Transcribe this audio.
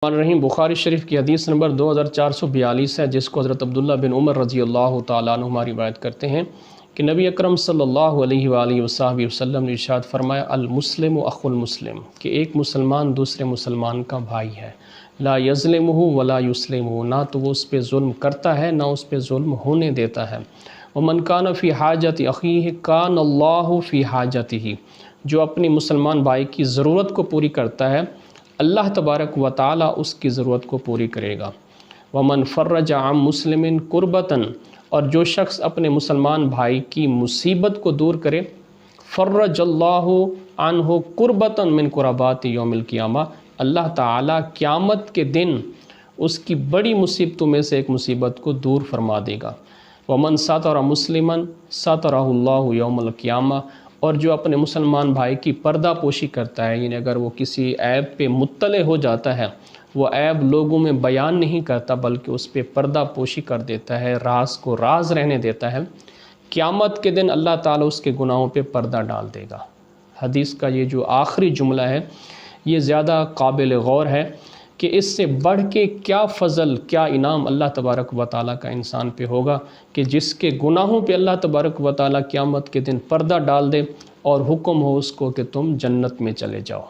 الرحیم بخاری شریف کی حدیث نمبر 2442 ہے، جس کو حضرت عبداللہ بن عمر رضی اللہ تعالیٰ عنہما روایت کرتے ہیں کہ نبی اکرم صلی اللہ علیہ وآلہ وسلم نے ارشاد فرمایا المسلم اخو المسلم، کہ ایک مسلمان دوسرے مسلمان کا بھائی ہے، لا یظلمہ ولا یسلمہ، نہ تو وہ اس پہ ظلم کرتا ہے نہ اس پہ ظلم ہونے دیتا ہے، ومن کان فی حاجت اخیہ کان اللہ فی حاجتہ، جو اپنی مسلمان بھائی کی ضرورت کو پوری کرتا ہے اللہ تبارک و تعالیٰ اس کی ضرورت کو پوری کرے گا۔ ومن فرج عن مسلم کربتاً، اور جو شخص اپنے مسلمان بھائی کی مصیبت کو دور کرے، فرج اللہ عنہ کربتاً من کربات یوم القیامہ، اللہ تعالیٰ قیامت کے دن اس کی بڑی مصیبتوں میں سے ایک مصیبت کو دور فرما دے گا۔ ومن ساتر مسلما ساترہ اللہ یوم القیامہ، اور جو اپنے مسلمان بھائی کی پردہ پوشی کرتا ہے، یعنی اگر وہ کسی عیب پہ مطلع ہو جاتا ہے، وہ عیب لوگوں میں بیان نہیں کرتا بلکہ اس پہ پردہ پوشی کر دیتا ہے، راز کو راز رہنے دیتا ہے، قیامت کے دن اللہ تعالیٰ اس کے گناہوں پہ پردہ ڈال دے گا۔ حدیث کا یہ جو آخری جملہ ہے یہ زیادہ قابل غور ہے کہ اس سے بڑھ کے کیا فضل، کیا انعام اللہ تبارک و تعالیٰ کا انسان پہ ہوگا کہ جس کے گناہوں پہ اللہ تبارک و تعالیٰ قیامت کے دن پردہ ڈال دے اور حکم ہو اس کو کہ تم جنت میں چلے جاؤ۔